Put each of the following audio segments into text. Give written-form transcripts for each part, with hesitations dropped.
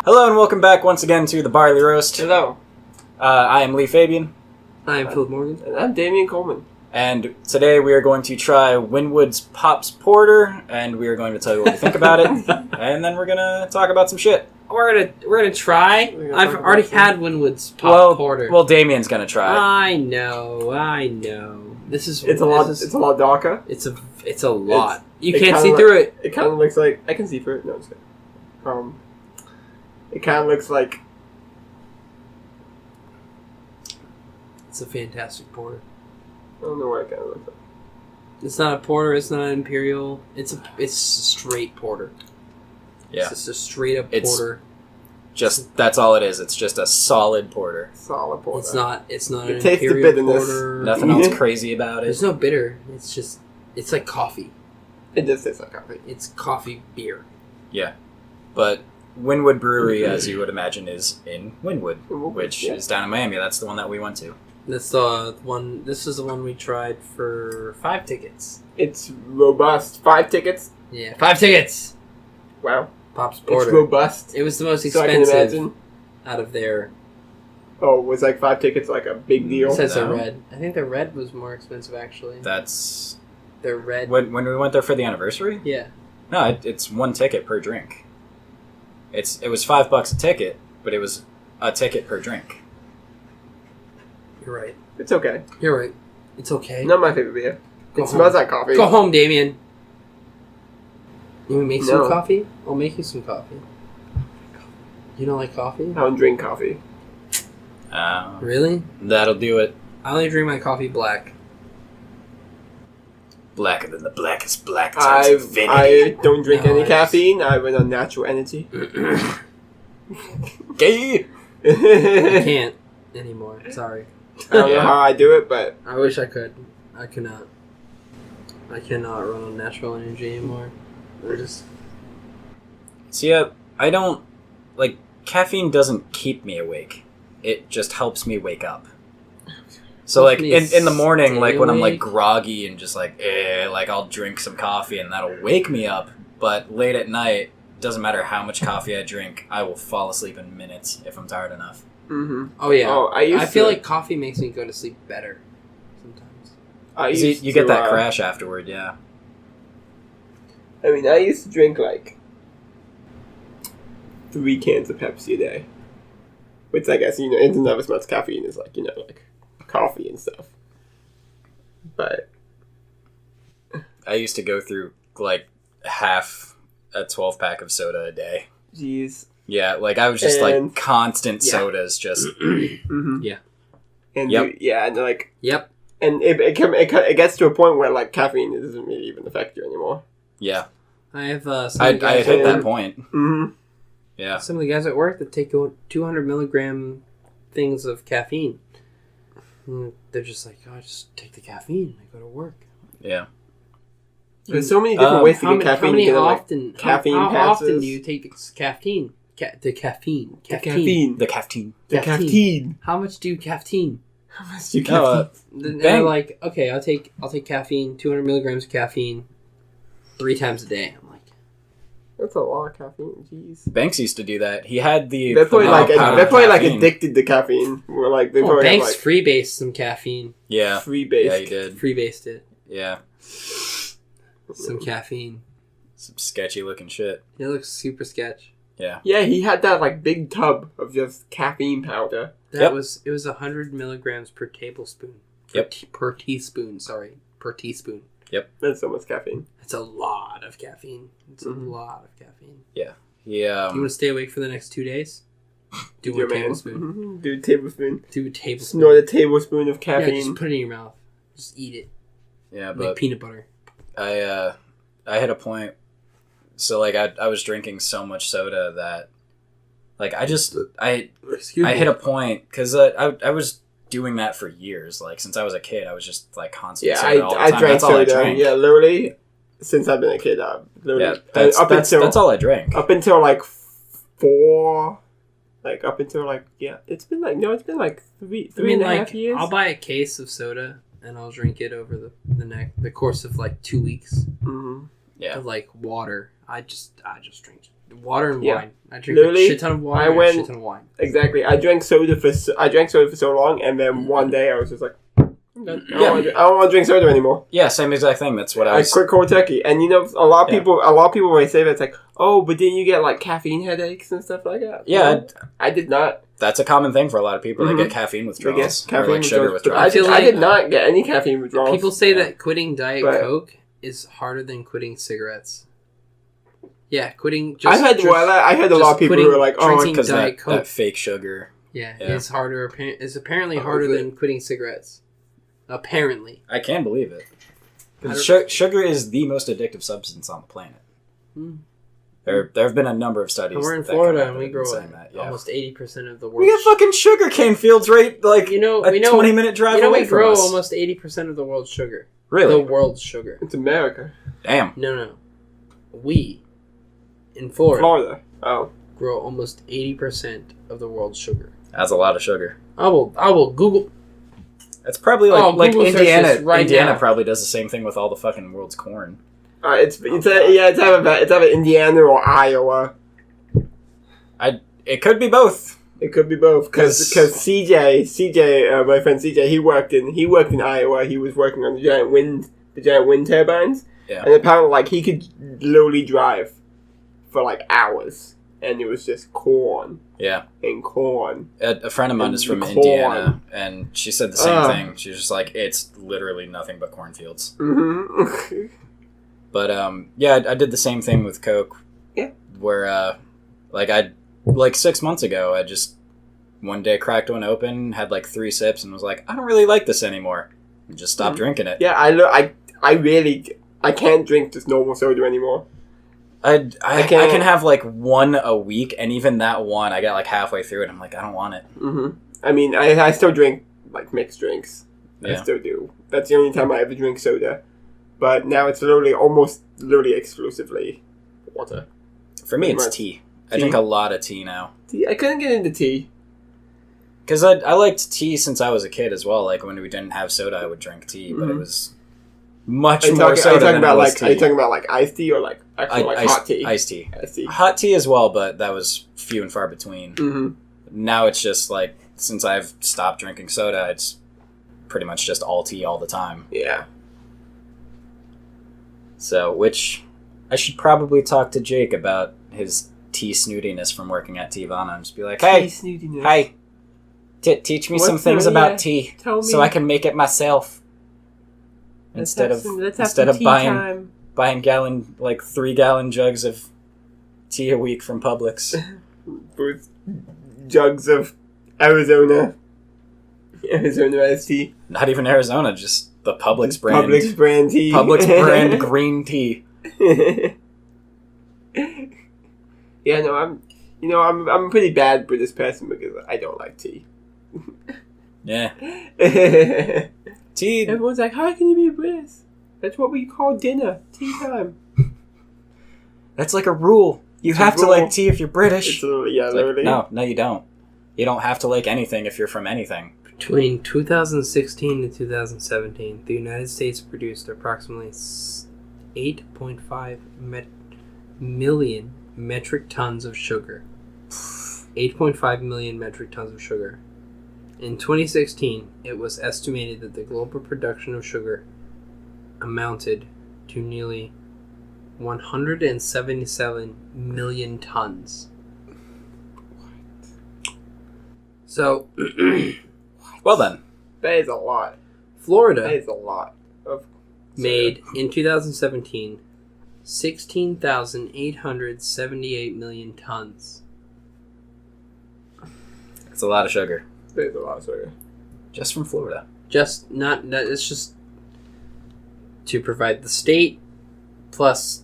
Hello and welcome back once again to the Barley Roast. Hello. I am Lee Fabian. I am Philip Morgan. And I'm Damian Coleman. And today we are going to try Wynwood's Pops Porter, and we are going to tell you what we think about it, and then we're going to talk about some shit. We're gonna try. I've already had Wynwood's Porter. Well, Damian's going to try. I know. This is It's a lot darker. It's a lot. You it can't kinda see like- through it. It kind of looks like I can see through it. No, it's good. It kind of looks like It's a fantastic porter. I don't know what it kind of looks like. It's not a porter. It's not an imperial. It's a straight porter. Yeah. It's just a straight up It's- porter. That's all it is. It's just a solid porter. Solid porter. It's not It an tastes the imperial bitterness. porter. Nothing else crazy about it. There's no bitter. It's like coffee. It does taste like coffee. It's coffee beer. Yeah. But Wynwood Brewery, as you would imagine, is in Wynwood, which is down in Miami. That's the one that we went to. That's the one. This is the one we tried for 5 tickets. It's robust. 5 tickets. Yeah, 5 tickets. Wow. Pops Porter. It's robust. It was the most So I can expensive imagine. out of their. Oh, was like 5 tickets like a big deal? It says No. the red. I think the red was more expensive actually. That's... The red. When we went there for the anniversary? Yeah. No, it's 1 ticket per drink. It was $5 a ticket, but it was a ticket per drink. You're right. It's okay. You're right. It's okay. Not my favorite beer. Go It home. smells like coffee. Go home, Damien. You want me to make No. some coffee? I'll make you some coffee. You don't like coffee? I don't drink coffee. Really? That'll do it. I only drink my coffee black. Blacker than the blackest black turns I infinity. don't drink No, any I caffeine. I run on natural energy. Gay! I can't anymore. Sorry. I don't know Yeah. how I do it, but I wish I could. I cannot. I cannot run on natural energy anymore. I just. See, I don't... Like, caffeine doesn't keep me awake. It just helps me wake up. So, like, Helps me in the morning, stay like, when I'm, like, awake? groggy and just, like, I'll drink some coffee and that'll wake me up. But late at night, doesn't matter how much coffee I drink, I will fall asleep in minutes if I'm tired enough. Oh yeah. Oh, I feel like coffee makes me go to sleep better. Sometimes. You get that crash afterward, yeah. I mean, I used to drink like 3 cans of Pepsi a day, which I guess isn't as much caffeine as like like coffee and stuff. But I used to go through, like, half a 12-pack of soda a day. jeez, Yeah, like, I was just, And- like, constant Yeah. sodas, just... Yeah. and Yep. and like Yep. and it gets to a point where like caffeine doesn't really even affect you anymore. Yeah. I have I some of the had guys hit at that work- point. Mm-hmm. Yeah. Some of the guys at work that take 200 milligram things of caffeine. And they're just like, oh, I just take the caffeine. I go to work. Yeah. There's so many different ways to get How caffeine. many You can, like, often? caffeine how often passes. do you take the caffeine? The caffeine. The caffeine. The caffeine. The caffeine. How much do you caffeine? How much do you No, caffeine? Then Bang. they're like, okay, I'll take caffeine, 200 milligrams of caffeine, 3 times a day. I'm like, That's a lot of caffeine. Jeez. Banks used to do that. He had the... They're probably the powder caffeine. addicted to caffeine. We're like they oh, probably Banks have like freebased some caffeine. Yeah. free base. Yeah, he did. Freebased it. Yeah. Some caffeine. Some sketchy looking shit. It looks super sketch. Yeah. Yeah, he had that like big tub of just caffeine powder. It was 100 milligrams per tablespoon. Per teaspoon. Sorry, per teaspoon. That's so much caffeine. That's a lot of caffeine. It's Mhm. a lot of caffeine. Yeah. You want to stay awake for the next 2 days? Do Your 1 man. tablespoon. Mhm. Do a tablespoon. Do a tablespoon. Snort a tablespoon of Yeah, caffeine. just put it in your mouth. Just eat it. Yeah, Like but peanut butter. I hit a point... So, like, I was drinking so much soda that... Like, I hit a point... Because I was doing that for years. Like, since I was a kid, I was just, like, constant Yeah, soda all the I time. drank That's all I soda. drank. Yeah, literally since I've been a kid. Yeah, that's all I drank. up until like 4. Like up until like it's been like three and a half years. I'll buy a case of soda and I'll drink it over the course of like 2 weeks. Mm-hmm. Yeah. Of like water. I just drink Water and Yeah. wine. I drink Literally, a shit ton of water I and a went- shit ton of wine. Exactly. I drank soda for so long, and then one day I was just like, I'm done. I don't want to drink soda anymore. Yeah, same exact thing. That's what I I was. quit cold turkey. And a lot of people when they say that, it's like, oh, but didn't you get like caffeine headaches and stuff like that? Yeah, No, I did not. that's a common thing for a lot of people. Mhm. They get caffeine withdrawals. They get caffeine or like sugar withdrawals. withdrawals. I did not get any caffeine withdrawals. People say Yeah. that quitting Diet But- Coke is harder than quitting cigarettes. Yeah, quitting. I heard a lot of people who were like, oh, drinking Because Diet that Coke. fake sugar. Yeah, Yeah. it's harder. It's apparently Oh, harder is it? than quitting cigarettes. Apparently. I can believe it. 'Cause I sugar is the most addictive substance on the planet. Hmm. There have been a number of studies. And we're in that come Florida, out and that we have been grow saying that. Yeah. almost 80% of the We world's. got fucking sugarcane fields right, like You know, a we know. 20-minute drive You know, away we from grow us. almost 80% of the world's sugar. Really? The world's sugar. it's America. Damn. No. We, in Florida, Oh. grow almost 80% of the world's sugar. That's a lot of sugar. I will Google. It's probably Oh, like Google search Indiana. this right Indiana now. probably does the same thing with all the fucking world's corn. It's either Indiana or Iowa. It could be both. It could be both because CJ, my friend CJ, he worked in Iowa. He was working on the giant wind turbines. Yeah. And apparently, like, he could literally drive for like hours, and it was just corn Yeah. and corn. A friend of mine is from Corn. Indiana, and she said the same Ugh. thing. She was just like, it's literally nothing but cornfields. Mm-hmm. But yeah, I did the same thing with Coke. Yeah. Where like 6 months ago, I just one day cracked one open, had like 3 sips, and was like, I don't really like this anymore. And just stopped drinking it. Yeah, I can't drink just normal soda anymore. I can't- can have like one a week, and even that one, I got like halfway through it. I'm like, I don't want it. Mm-hmm. I mean, I still drink like mixed drinks. I Yeah. still do. That's the only time I ever drink soda. But now it's almost exclusively water. For me, Pretty it's much. tea. I Tea? drink a lot of tea now. Tea, I couldn't get into tea. Because I liked tea since I was a kid as well. Like when we didn't have soda, I would drink tea, but it Mhm. was much Are you more talking, soda than it was are you tea. talking about like iced tea or like actual like hot tea? Iced tea. Iced tea. Hot tea as well, but that was few and far between. Mm-hmm. Now it's just like, since I've stopped drinking soda, it's pretty much just all tea all the time. Yeah. So, which I should probably talk to Jake about his tea snootiness from working at Teavana and just be like, hey, hey, teach me some What's things the- about yeah, tea tell so me. I can make it myself. Instead of tea buying time. 3-gallon jugs of tea a week from Publix. With jugs of Arizona iced tea. Not even Arizona, just the Publix brand. Publix brand tea. Publix brand green tea. Yeah, no, I'm a pretty bad British person because I don't like tea. Yeah. Tea. Everyone's like, how can you be British? That's what we call dinner. Tea time. That's like a rule. You It's a have to rule. like tea if you're British. It's literally, yeah, It's like, literally. no, you don't. You don't have to like anything if you're from anything. Between 2016 and 2017, the United States produced approximately 8.5 million metric tons of sugar. 8.5 million metric tons of sugar. In 2016, it was estimated that the global production of sugar amounted to nearly 177 million tons. So, Well then, That is a lot. That Florida is a lot of made in 2017 16,878 million tons. it's a lot of sugar That is a lot of sugar. just from Florida. Just not that it's just to provide the state plus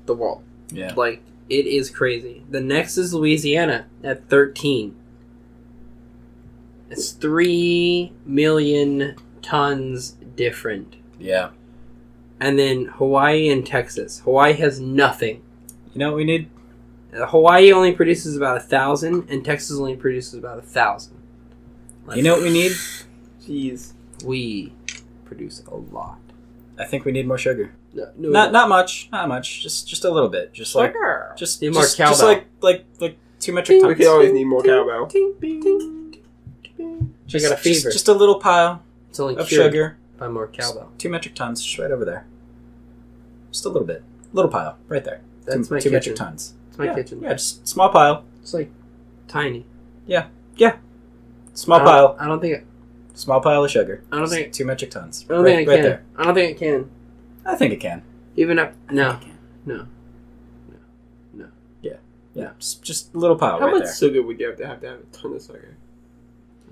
the world. Yeah. Like, it is crazy. The next is Louisiana at 13. It's 3 million tons different. Yeah. And then Hawaii and Texas. Hawaii has nothing. You know what we need? Hawaii only produces about 1,000, and Texas only produces about 1,000. You know what we need? Jeez. We produce a lot. I think we need more sugar. No, Not much. Just a little bit. Just like just Need more just cowbell. like 2 metric We tons. could always need more cowbell. She got a fever. Just a little pile It's only of cured sugar. by more cowbell. 2 metric tons, just right over there. Just a little bit. Little pile, right there. That's my 2 kitchen. metric tons. It's my kitchen. Yeah, just small pile. It's like tiny. Small pile. I don't think. Small pile of sugar. I don't Just think. 2 metric tons. I don't right, think it right can. there. I don't think it can. I think it can. Even up. I No. think it can. No. Yeah, just a little pile How right much there. sugar would you have to have a ton of sugar?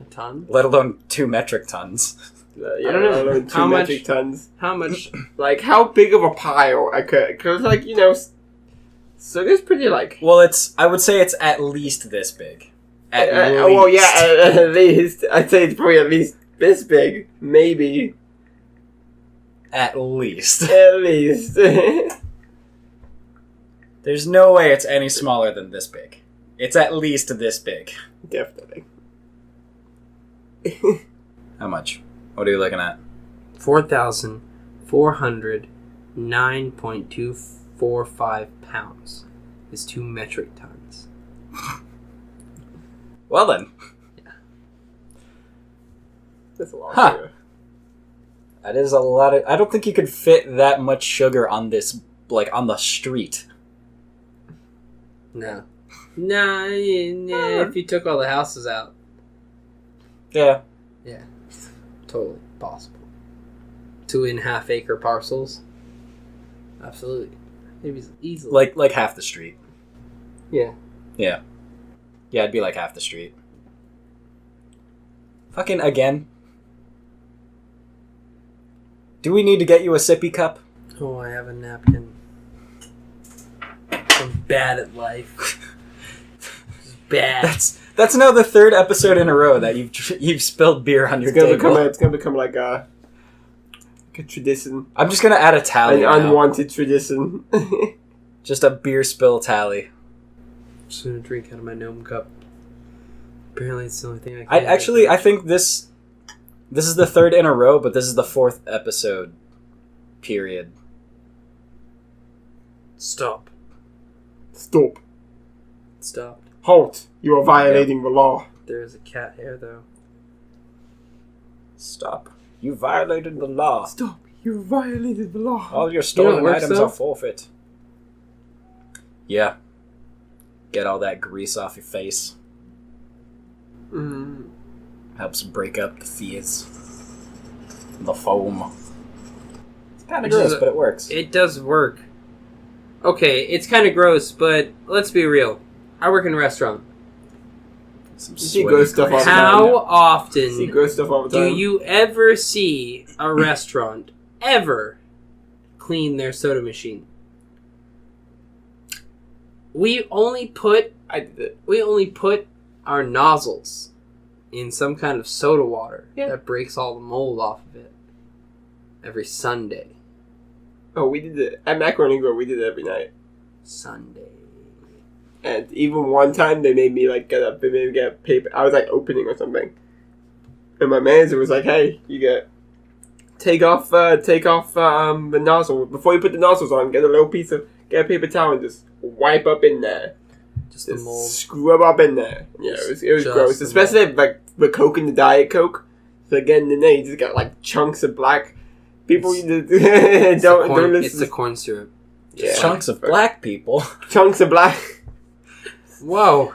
A ton. Let alone 2 metric tons. Yeah, I don't know. let alone How 2 much- metric tons. How much? Like, how big of a pile I could... Because, like, sugar's pretty, like... Well, I would say it's at least this big. At least. well, yeah, at least. I'd say it's probably at least this big. Maybe. At least. At least. There's no way it's any smaller than this big. It's at least this big. Definitely. How much? What are you looking at? 4,409.245 pounds is 2 metric tons. Well then. That's a lot Huh. of sugar. That is a lot of... I don't think you could fit that much sugar on this, like, on the street. No. Nah, if you took all the houses out. Yeah. Yeah. Totally possible. 2.5 acre parcels. Absolutely. Maybe easily. Like half the street. Yeah. Yeah, it'd be like half the street. Fucking again. Do we need to get you a sippy cup? Oh, I have a napkin. I'm bad at life. Bad. That's now the 3rd episode in a row that you've spilled beer on your table. It's gonna become like a tradition. I'm just gonna add a tally. An now. unwanted tradition. Just a beer spill tally. I'm just gonna drink out of my gnome cup. Apparently, it's the only thing I can. I think this is the 3rd in a row, but this is the 4th episode. Period. Stop. Stop. Stop. Halt. You are violating the law. There's a cat hair, though. Stop. You violated the law. Stop. You violated the law. All your stolen works, items though? are forfeit. Yeah. Get all that grease off your face. Mm. Helps break up the fizz. The foam. It's kind of Which is gross, but it works. It does work. Okay, it's kind of gross, but let's be real. I work in a restaurant. Some You see sweaty gross stuff all grease. the time. How See often gross stuff all the do time. you ever see a restaurant ever clean their soda machine? We only put I did it. our nozzles in some kind of soda water Yeah. that breaks all the mold off of it every Sunday. Oh, we did it. At Macaroni Grill, we did it every night. Sunday. And even one time, they made me, like, get paper. I was, like, opening or something. And my manager was like, hey, take off the nozzle. Before you put the nozzles on, get a paper towel and just wipe up in there. Just the Just mold. scrub up in there. Yeah, it was Just gross. the Especially, like, the Coke and the Diet Coke. So, again, in there, you just got, like, chunks of black. People don't It's listen. the corn syrup. Yeah. Chunks of black people. Chunks of black. Whoa.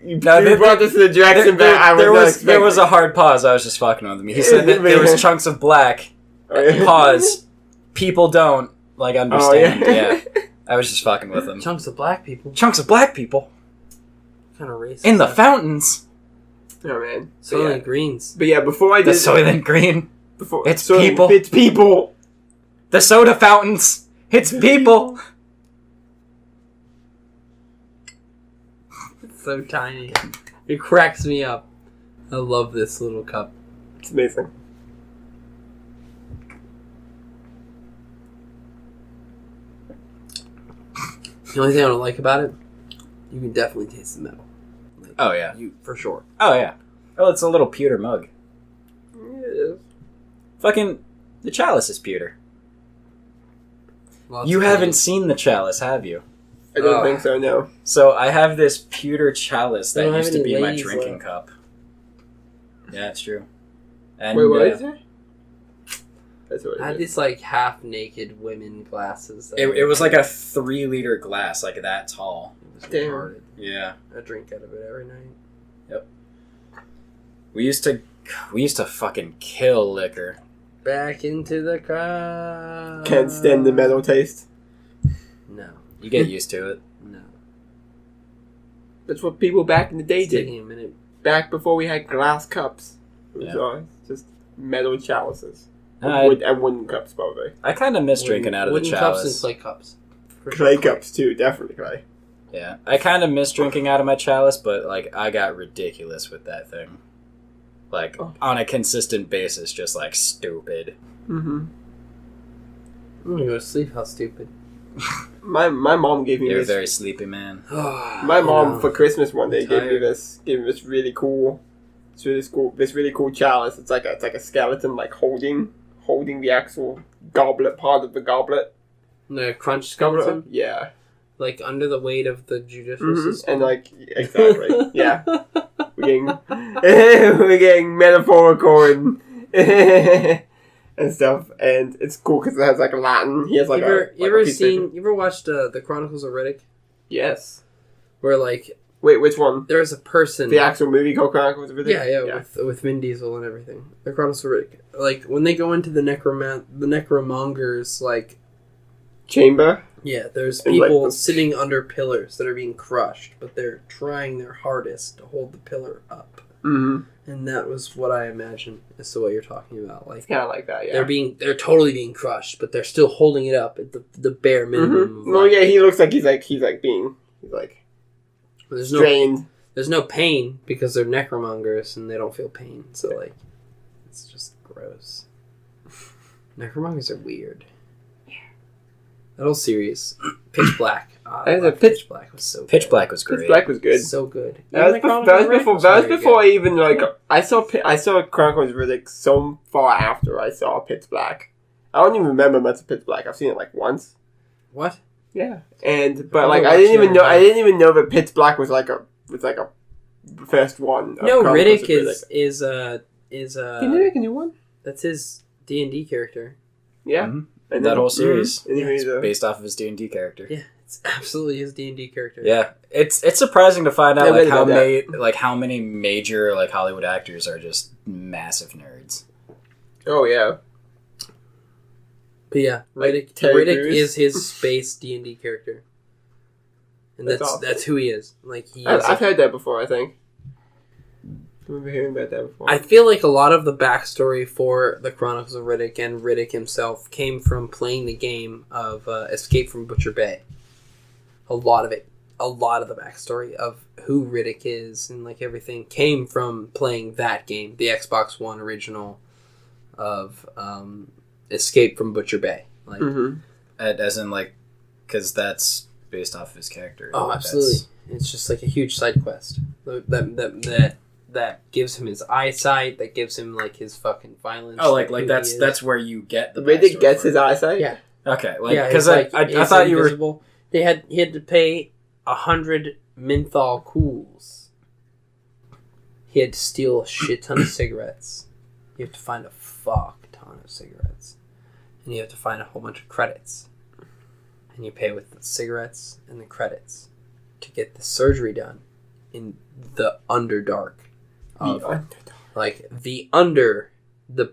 You No, brought this to the Jackson Bear. There was a hard pause. I was just fucking with him. He said that there was chunks of black. Pause. People don't understand. Yeah. I was just fucking with him. Chunks of black people. Chunks of black people Kind of racist. in the fountains. Oh man. So yeah. greens. But yeah, before I The did Soylent Green. It's so people. It's people. The soda fountains. It's people. It's so tiny. It cracks me up. I love this little cup. It's amazing. The only thing I don't like about it, you can definitely taste the metal. Like, Oh yeah. you for sure. Oh yeah. Oh, it's a little pewter mug. Yeah. Fucking the chalice is pewter. You haven't seen the chalice, have you? I don't think so, no. So I have this pewter chalice that used to be my ladies drinking left. cup. Yeah, it's true. And, Wait, what is it? That's what I had it is. these like half-naked women glasses. It was like a 3-liter glass, like that tall. It was Damn. retarded. Yeah. I drink out of it every night. We used to fucking kill liquor. Back into the car. Can't stand the metal taste. No. You get used to it. No. That's what people back in the day It's did. taking a minute. Back before we had glass cups. It was Yeah. just metal chalices. I, And wooden cups, probably. I kind of miss drinking out of the Wooden cups and chalice. clay cups. For Clay sure. cups, too. Definitely clay. Yeah, I kind of miss drinking out of my chalice, but like I got ridiculous with that thing. Like on a consistent basis, just like stupid. Mm-hmm. I'm gonna go to sleep. How stupid. My mom gave me You're a this. very sleepy man. My mom for Christmas one day gave me Tired. this really cool chalice. It's like a skeleton like holding the actual goblet part of the goblet. The crunch Goblet. skeleton, Yeah. like under the weight of the judicial Mhm. system. And like exactly. Yeah. We're getting metaphorical and and stuff, and it's cool because it has like a Latin. He has like you a ever piece of paper. you ever watched the Chronicles of Riddick, Yes. where like Wait, which one? there's a person. The actual movie called Chronicles of Riddick? Yeah. With Vin Diesel and everything. The Chronicles of Riddick. Like when they go into the necromonger's like. Chamber. Yeah, there's And, like, people the- sitting under pillars that are being crushed, but they're trying their hardest to hold the pillar up. Mm-hmm. And that was what I imagine as to what you're talking about. Like Kind of like that, yeah. they're totally being crushed, but they're still holding it up at the bare minimum. Of Well, like, yeah, he looks like he's there's strained. there's no pain because they're necromongers and they don't feel pain. So like, it's just gross. Necromongers are weird. That whole series, Pitch Black. Pitch Black was so Pitch good. Black was great. Pitch Black was good. So good. That Even was, the that was Chronicles of before. Riddick That was very before good. I even like. I saw Chronicles of Riddick so far after I saw Pitch Black. I don't even remember much of Pitch Black. I've seen it like once. What? Yeah, but I'll like go I watch didn't it even know. again. I didn't even know that Pitch Black was like a first one. Of No, Chronicles Riddick of is Did they make a new one? that's his D&D character. Yeah, Mhm. and That whole series. And he made a- Based off of his D&D character. Yeah, it's absolutely his D&D character. Yeah, it's surprising to find out I like read about how many major like Hollywood actors are just massive nerds. Oh yeah. But yeah, Like Riddick Terry Riddick Crews? is his space D&D character. And That's that's awesome. who he is. Like he is I've heard that before. I think. I remember hearing about that before. I feel like a lot of the backstory for the Chronicles of Riddick and Riddick himself came from playing the game of Escape from Butcher Bay. A lot of the backstory of who Riddick is and like everything came from playing that game, the Xbox One original of Escape from Butcher Bay. Like, As in like, because that's based off of his character. oh, absolutely! It's just like a huge side quest that gives him his eyesight, that gives him like his fucking violence. Oh, like who he that's is. where you get the Riddick backstory gets for his it. eyesight. Yeah. Okay, like Yeah, because it's I it's thought you were. invisible. He had to pay 100 menthol cools. He had to steal a shit ton of cigarettes. You have to find a fuck ton of cigarettes, and you have to find a whole bunch of credits. And you pay with the cigarettes and the credits to get the surgery done in the Underdark, like the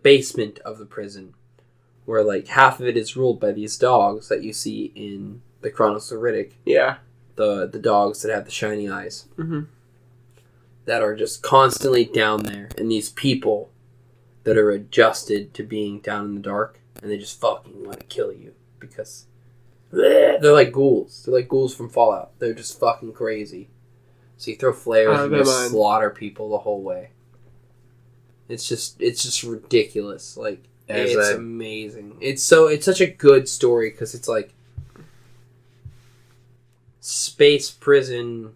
basement of the prison, where like half of it is ruled by these dogs that you see in the Chronicles of Riddick. Yeah. The dogs that have the shiny eyes. Mm-hmm. That are just constantly down there. And these people that are adjusted to being down in the dark. And they just fucking want to kill you. Because they're like ghouls. They're like ghouls from Fallout. They're just fucking crazy. So you throw flares and just slaughter people the whole way. It's just ridiculous. Like, it's amazing. It's such a good story because it's like space prison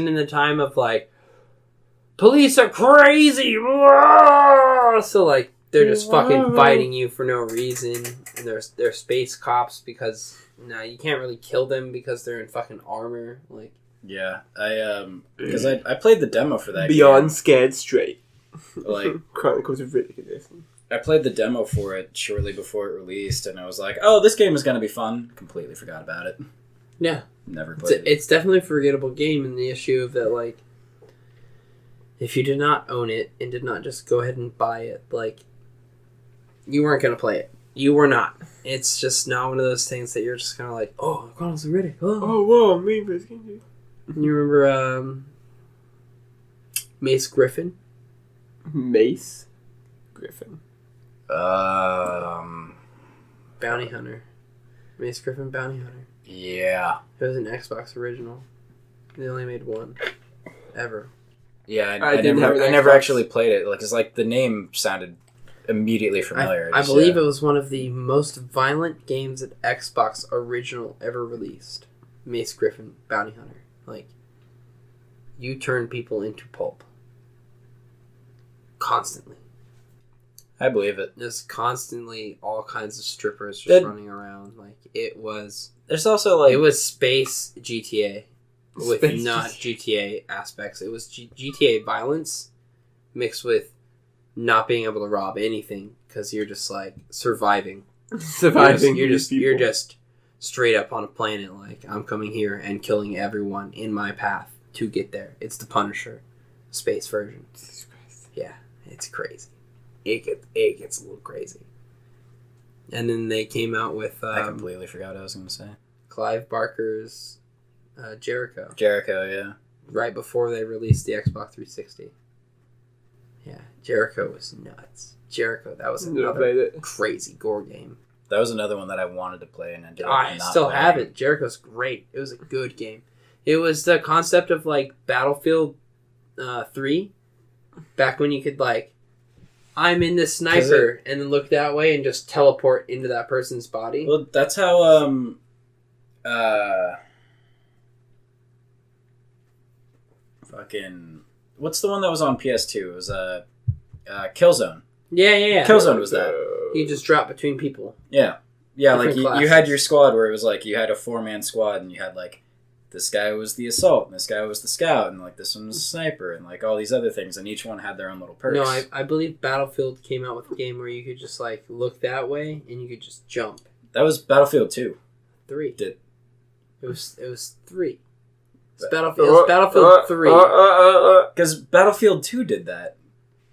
in the time of like police are crazy. So like they're just fucking fighting you for no reason, and they're space cops because you can't really kill them because they're in fucking armor. Like, yeah, because I played the demo for that. Beyond game. Scared Straight, like Chronicles of Riddick. I played the demo for it shortly before it released, and I was like, "Oh, this game is gonna be fun." Completely forgot about it. Yeah, never played it. It's definitely a forgettable game, and the issue of that, like, if you did not own it and did not just go ahead and buy it, like, you weren't gonna play it. You were not. It's just not one of those things that you're just kind of like, oh, Chronicles of Riddick. Oh, whoa, me for this game. You remember Mace Griffin? Mace Griffin. Bounty Hunter. Mace Griffin Bounty Hunter. Yeah. It was an Xbox original. They only made one. Ever. Yeah, I never actually played it. Like, it's like the name sounded immediately familiar. I believe it was one of the most violent games that Xbox original ever released. Mace Griffin Bounty Hunter. Like, you turn people into pulp. Constantly. I believe it. There's constantly all kinds of strippers just running around. Like, it was... There's also, like... It was space GTA. With Space not GTA aspects. It was GTA violence mixed with not being able to rob anything because you're just, like, surviving. You're just straight up on a planet, like, I'm coming here and killing everyone in my path to get there. It's the Punisher space version. Yeah, it's crazy. It gets a little crazy. And then they came out with... I completely forgot what I was going to say. Clive Barker's Jericho. Jericho, yeah. Right before they released the Xbox 360. Yeah, Jericho was nuts. Jericho, that was another crazy gore game. That was another one that I wanted to play and ended up I still have it. Jericho's great. It was a good game. It was the concept of, like, Battlefield 3. Back when you could, like, I'm in this sniper, and then look that way and just teleport into that person's body. Well, that's how, fucking... What's the one that was on PS2? It was, Killzone. Yeah. Killzone was that. You just drop between people. Yeah. Yeah, Different like, you had your squad where it was, like, you had a 4-man squad, and you had, like, this guy was the assault, and this guy was the scout, and, like, this one was the sniper, and, like, all these other things, and each one had their own little perks. No, I believe Battlefield came out with a game where you could just, like, look that way, and you could just jump. That was Battlefield 2. 3. It was 3. It was Battlefield 3. Because Battlefield 2 did that.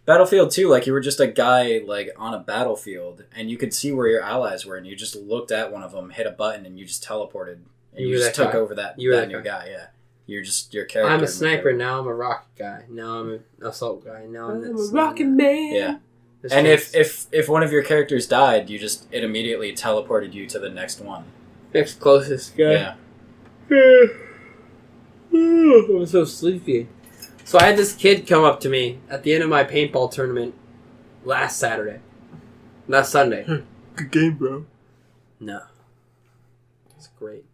Battlefield 2, like, you were just a guy, like, on a battlefield, and you could see where your allies were, and you just looked at one of them, hit a button, and you just teleported. And you just took over that new guy, yeah. You're just your character. I'm a sniper, now I'm a rocket guy. Now I'm an assault guy. Now I'm a rocket man. Yeah. And if one of your characters died, it immediately teleported you to the next one. Next closest guy. Yeah. I'm so sleepy. So I had this kid come up to me at the end of my paintball tournament last Sunday. Good game, bro. No. It's great.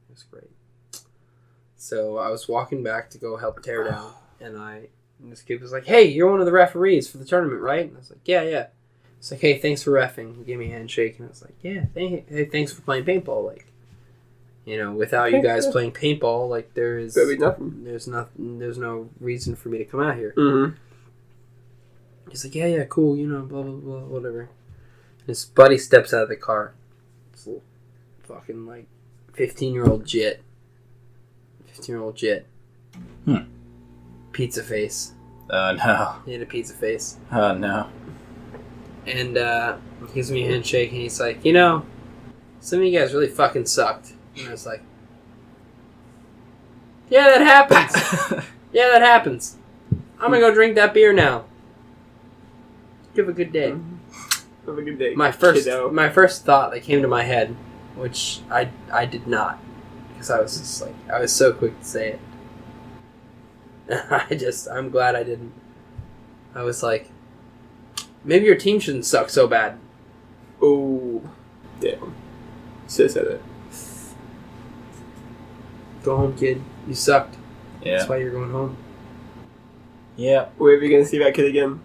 So I was walking back to go help tear down, and this kid was like, "Hey, you're one of the referees for the tournament, right?" And I was like, "Yeah." It's like, "Hey, thanks for reffing." He gave me a handshake, and I was like, "Yeah, hey, thanks for playing paintball." Like, you know, without you guys playing paintball, like there's no reason for me to come out here. Mm-hmm. He's like, "Yeah, cool, you know, blah blah blah, whatever." And his buddy steps out of the car. This little fucking like 15-year-old jit. Pizza face. Oh, no. He had a pizza face. Oh, no. And he gives me a handshake, and he's like, "You know, some of you guys really fucking sucked." And I was like, "Yeah, that happens. I'm gonna go drink that beer now. Have a good day." Have a good day. My first thought that came to my head, which I did not, because I was just like, I was so quick to say it. I'm glad I didn't. I was like, maybe your team shouldn't suck so bad. Oh, damn. Should have said it. Go home, kid. You sucked. Yeah. That's why you're going home. Yeah. Where are we going to see that kid again?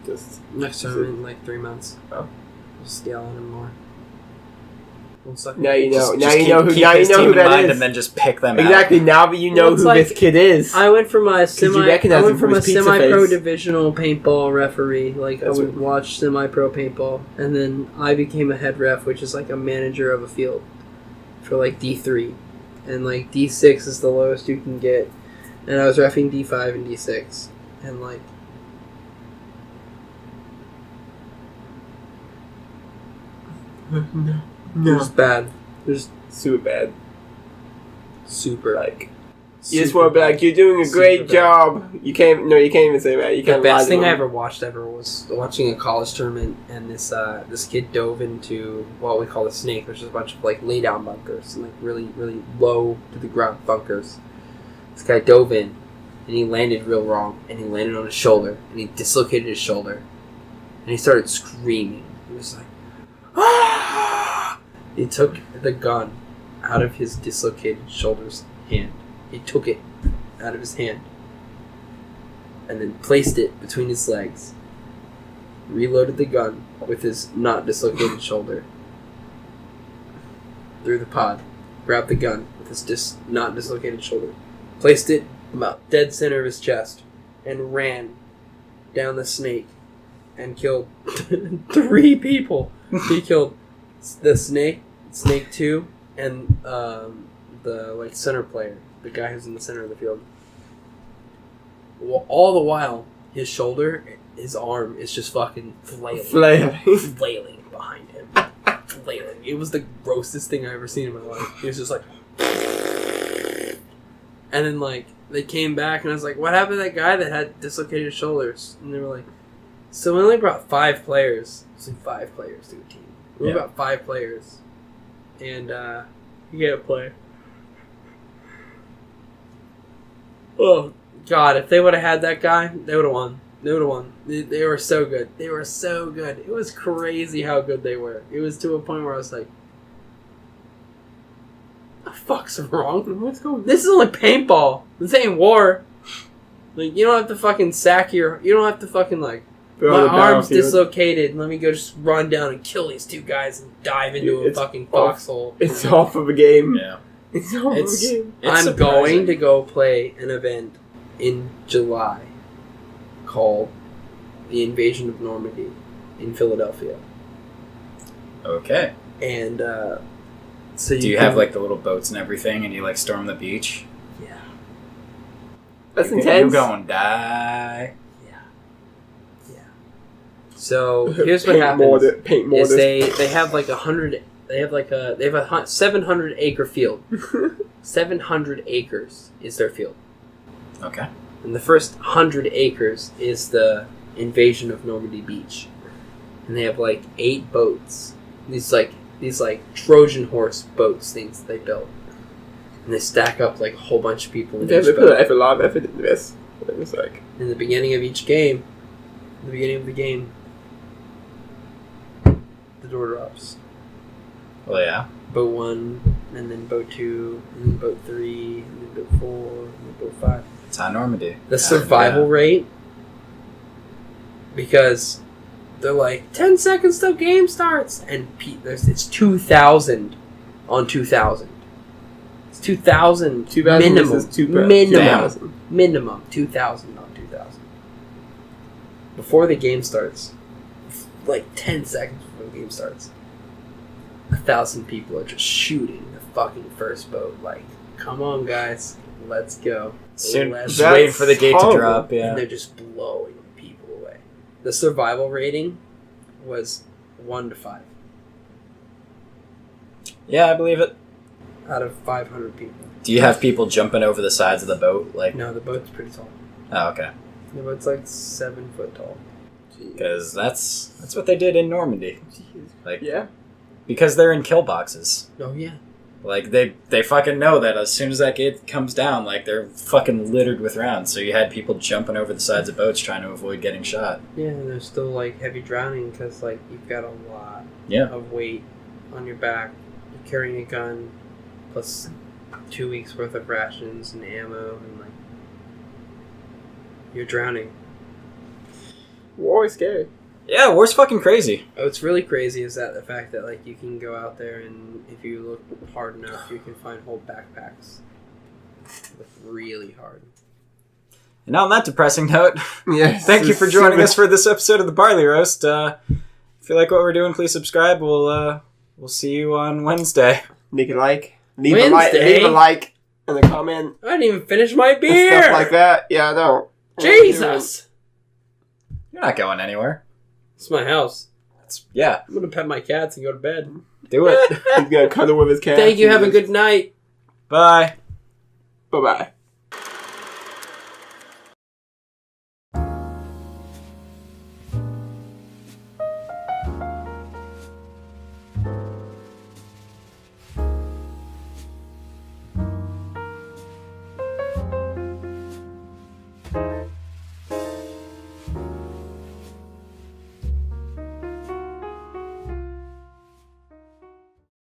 Just Next time in like 3 months. Oh. Just yelling him more. now you know. Just Now you keep- know who. keep Now you his know team who in that mind is. and then just pick them out. Exactly. Now that you know Well, it's who like- this kid is. I went from a you recognize him from his pizza semi-pro face? divisional paintball referee. Like That's I would watch semi-pro paintball, and then I became a head ref, which is like a manager of a field for like D3, and like D6 is the lowest you can get. And I was reffing D5 and D6, and like. No. It was bad. It was Super bad. super Like you just want to be like, you're doing a Super great bad. job. You can't even say that. You The can't. best thing I lie ever watched was watching a college tournament, and this kid dove into what we call the snake, which is a bunch of like lay down bunkers and like really really low to the ground bunkers. This guy dove in, and he landed real wrong, and he landed on his shoulder, and he dislocated his shoulder, and he started screaming. He was like, "Ah!" He took the gun out of his dislocated shoulder's hand. He took it out of his hand and then placed it between his legs, reloaded the gun with his not dislocated shoulder, threw the pod, grabbed the gun with his not dislocated shoulder, placed it about dead center of his chest, and ran down the snake and killed 3 people. He killed the snake 2, and the like center player, the guy who's in the center of the field. Well, all the while, his shoulder, his arm is just fucking flailing behind him. Flailing. It was the grossest thing I've ever seen in my life. He was just like... And then, like, they came back, and I was like, what happened to that guy that had dislocated shoulders? And they were like, so we only brought 5 players. It's like 5 players to a team. We brought 5 players. And, you gotta play. Oh, God, if they would have had that guy, they would have won. They would have won. They were so good. They were so good. It was crazy how good they were. It was to a point where I was like, the fuck's wrong? What's going on? This is only paintball. This ain't war. Like, you don't have to fucking you don't have to fucking, like, my arm's dislocated. Let me go just run down and kill these 2 guys and dive into a fucking foxhole. It's off of a game. Yeah. It's off of a game. I'm going to go play an event in July called The Invasion of Normandy in Philadelphia. Okay. And so Do you have like the little boats and everything, and you like storm the beach? Yeah. That's You're intense. going to die. Yeah. So here's what happens: Paint is mortars. they have like 100. They have a 700 acre field. 700 acres is their field. Okay. And the first 100 acres is the Invasion of Normandy Beach. And they have like 8 boats. These Trojan horse boats things they built. And they stack up like a whole bunch of people in They each put boat. a lot of effort into this. It was like... In the beginning of each game, the door drops. Well, yeah. Boat 1, and then boat 2, and then boat 3, and then boat 4, and then boat 5. It's on Normandy. The survival rate, because they're like 10 seconds till game starts, and it's 2,000 on 2,000. It's 2,000 minimum 2,000 on 2,000 before the game starts. Like 10 seconds before the game starts, 1,000 people are just shooting the fucking first boat. Like, come on, guys, let's go. Soon, Let's just waiting for the gate horrible. to drop, yeah. And they're just blowing people away. The survival rating was 1 to 5 Yeah, I believe it. out of 500 people. Do you have people jumping over the sides of the boat? Like, No, the boat's pretty tall. oh, okay. The boat's like 7 foot tall. Because that's what they did in Normandy. Like, Yeah. because they're in kill boxes. Oh yeah. Like, they fucking know that as soon as that gate comes down, like, they're fucking littered with rounds. So you had people jumping over the sides of boats trying to avoid getting shot. Yeah, and there's still like heavy drowning because like you've got a lot Yeah. of weight on your back. You're carrying a gun plus 2 weeks worth of rations and ammo, and like you're drowning. War is scary. Yeah, war's fucking crazy. What's really crazy is that the fact that like you can go out there and if you look hard enough, you can find whole backpacks. Look really hard. And on that depressing note, Yes. thank you for joining us for this episode of the Barley Roast. If you like what we're doing, please subscribe. We'll see you on Wednesday. Leave a like. Leave a like in the comment. I didn't even finish my And beer! stuff like that. Yeah, I know. Jesus! You're not going anywhere. It's my house. Yeah, I'm gonna pet my cats and go to bed. do it. He's gonna cuddle with his cat. Thank you, have a good night. Bye. Bye-bye.